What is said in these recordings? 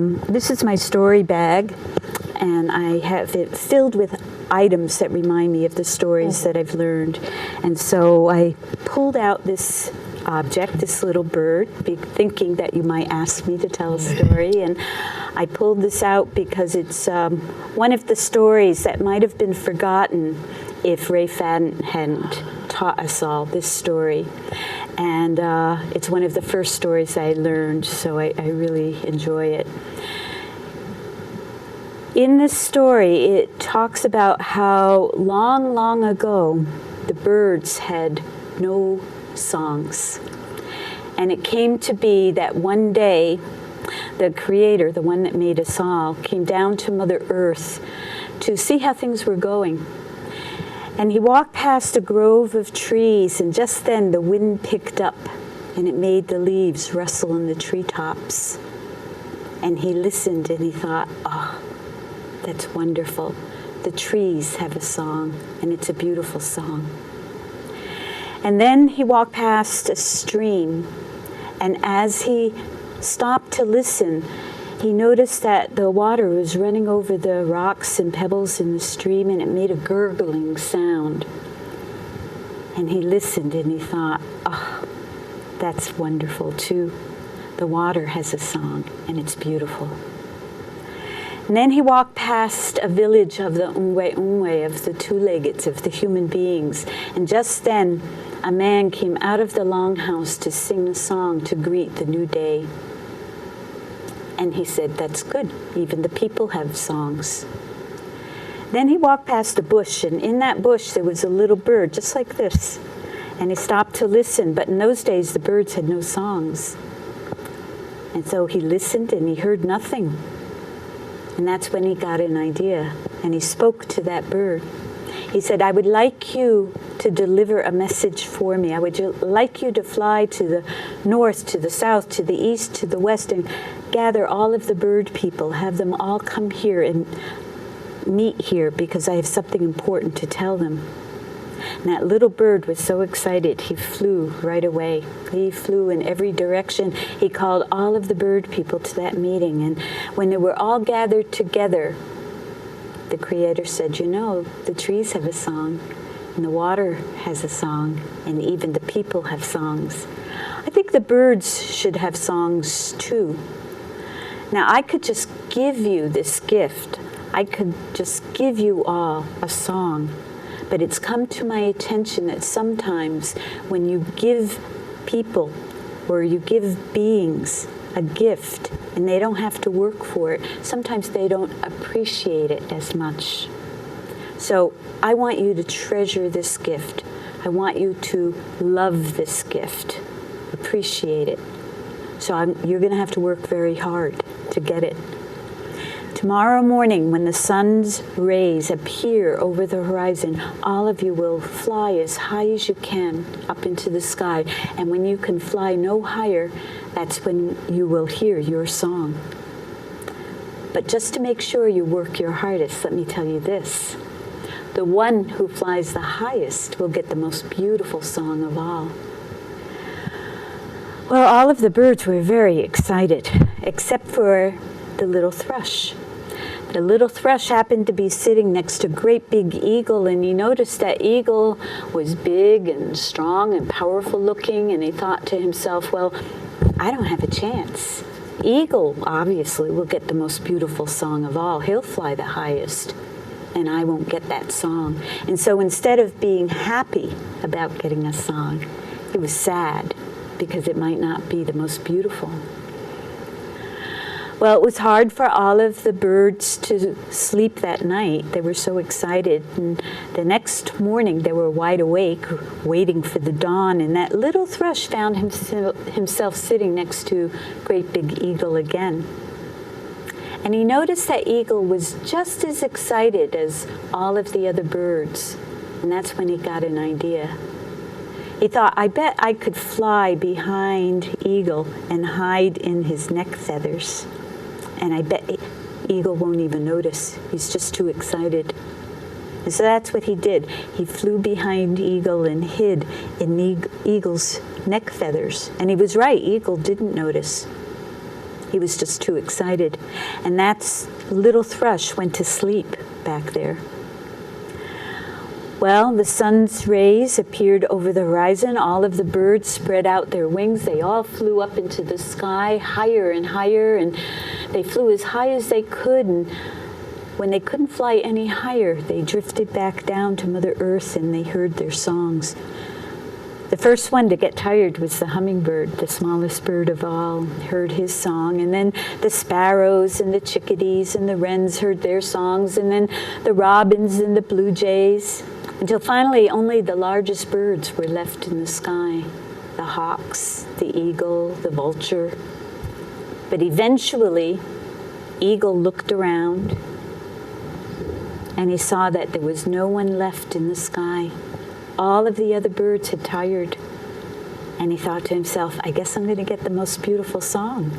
This is my story bag, and I have it filled with items that remind me of the stories that I've learned. And so I pulled out this object, this little bird, thinking that you might ask me to tell a story. And I pulled this out because it's one of the stories that might have been forgotten if Ray Fadden hadn't taught us all this story. And it's one of the first stories I learned, so I really enjoy it. In this story, it talks about how long, long ago, the birds had no songs. And it came to be that one day, the Creator, the one that made us all, came down to Mother Earth to see how things were going. And he walked past a grove of trees, and just then the wind picked up, and it made the leaves rustle in the treetops. And he listened, and he thought, oh, that's wonderful. The trees have a song, and it's a beautiful song. And then he walked past a stream, and as he stopped to listen, he noticed that the water was running over the rocks and pebbles in the stream, and it made a gurgling sound. And he listened, and he thought, oh, that's wonderful too. The water has a song, and it's beautiful. And then he walked past a village of the Umwe, of the two-leggeds, of the human beings. And just then, a man came out of the longhouse to sing a song to greet the new day. And he said, that's good. Even the people have songs. Then he walked past a bush, and in that bush there was a little bird, just like this. And he stopped to listen, but in those days the birds had no songs. And so he listened, and he heard nothing. And that's when he got an idea, and he spoke to that bird. He said, I would like you to deliver a message for me. I would like you to fly to the north, to the south, to the east, to the west, and gather all of the bird people, have them all come here and meet here because I have something important to tell them. And that little bird was so excited, he flew right away. He flew in every direction. He called all of the bird people to that meeting. And when they were all gathered together, the Creator said, you know, the trees have a song, and the water has a song, and even the people have songs. I think the birds should have songs too. Now, I could just give you this gift. I could just give you all a song. But it's come to my attention that sometimes when you give people or you give beings a gift and they don't have to work for it, sometimes they don't appreciate it as much. So I want you to treasure this gift. I want you to love this gift, appreciate it. So you're going to have to work very hard to get it. Tomorrow morning, when the sun's rays appear over the horizon, all of you will fly as high as you can up into the sky. And when you can fly no higher, that's when you will hear your song. But just to make sure you work your hardest, let me tell you this. The one who flies the highest will get the most beautiful song of all. Well, all of the birds were very excited, except for the little thrush. The little thrush happened to be sitting next to a great big eagle, and he noticed that eagle was big and strong and powerful looking, and he thought to himself, well, I don't have a chance. Eagle obviously will get the most beautiful song of all. He'll fly the highest, and I won't get that song. And so instead of being happy about getting a song, he was sad because it might not be the most beautiful. Well, it was hard for all of the birds to sleep that night. They were so excited. And the next morning, they were wide awake, waiting for the dawn. And that little thrush found himself sitting next to Great Big Eagle again. And he noticed that Eagle was just as excited as all of the other birds. And that's when he got an idea. He thought, I bet I could fly behind Eagle and hide in his neck feathers. And I bet Eagle won't even notice. He's just too excited. And so that's what he did. He flew behind Eagle and hid in Eagle's neck feathers. And he was right. Eagle didn't notice. He was just too excited. And that little thrush went to sleep back there. Well, the sun's rays appeared over the horizon. All of the birds spread out their wings. They all flew up into the sky, higher and higher, and they flew as high as they could. And when they couldn't fly any higher, they drifted back down to Mother Earth, and they heard their songs. The first one to get tired was the hummingbird, the smallest bird of all, heard his song. And then the sparrows and the chickadees and the wrens heard their songs. And then the robins and the blue jays, until finally only the largest birds were left in the sky. The hawks, the eagle, the vulture. But eventually, Eagle looked around, and he saw that there was no one left in the sky. All of the other birds had tired. And he thought to himself, I guess I'm going to get the most beautiful song.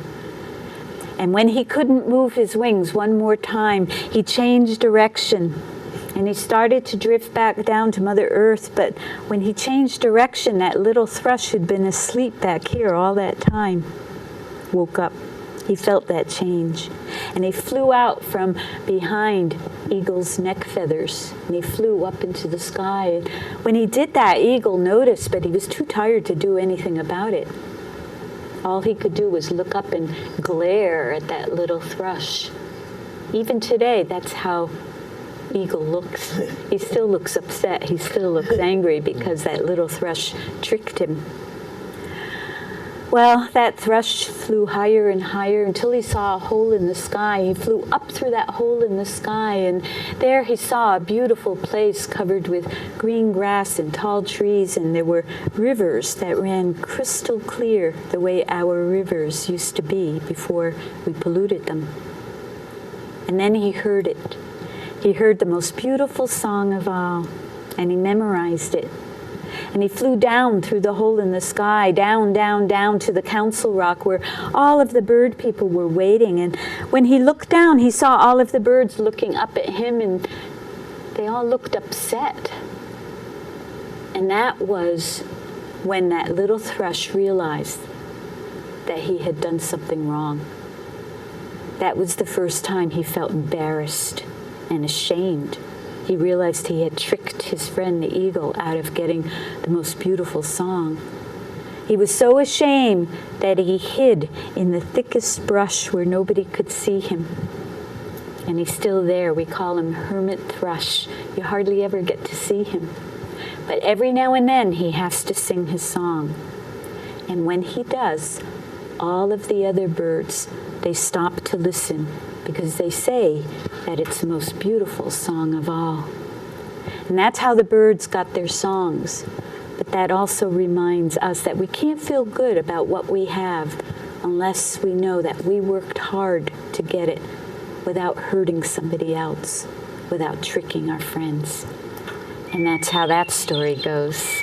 And when he couldn't move his wings one more time, he changed direction. And he started to drift back down to Mother Earth. But when he changed direction, that little thrush who'd been asleep back here all that time woke up. He felt that change. And he flew out from behind Eagle's neck feathers. And he flew up into the sky. And when he did that, Eagle noticed, but he was too tired to do anything about it. All he could do was look up and glare at that little thrush. Even today, that's how Eagle looks. He still looks upset. He still looks angry because that little thrush tricked him. Well, that thrush flew higher and higher until he saw a hole in the sky. He flew up through that hole in the sky, and there he saw a beautiful place covered with green grass and tall trees, and there were rivers that ran crystal clear the way our rivers used to be before we polluted them. And then he heard it. He heard the most beautiful song of all, and he memorized it. And he flew down through the hole in the sky, down, down, down to the council rock where all of the bird people were waiting. And when he looked down, he saw all of the birds looking up at him, and they all looked upset. And that was when that little thrush realized that he had done something wrong. That was the first time he felt embarrassed and ashamed. He realized he had tricked his friend the eagle out of getting the most beautiful song. He was so ashamed that he hid in the thickest brush where nobody could see him. And he's still there. We call him Hermit Thrush. You hardly ever get to see him. But every now and then he has to sing his song. And when he does, all of the other birds, they stop to listen, because they say that it's the most beautiful song of all. And that's how the birds got their songs. But that also reminds us that we can't feel good about what we have unless we know that we worked hard to get it without hurting somebody else, without tricking our friends. And that's how that story goes.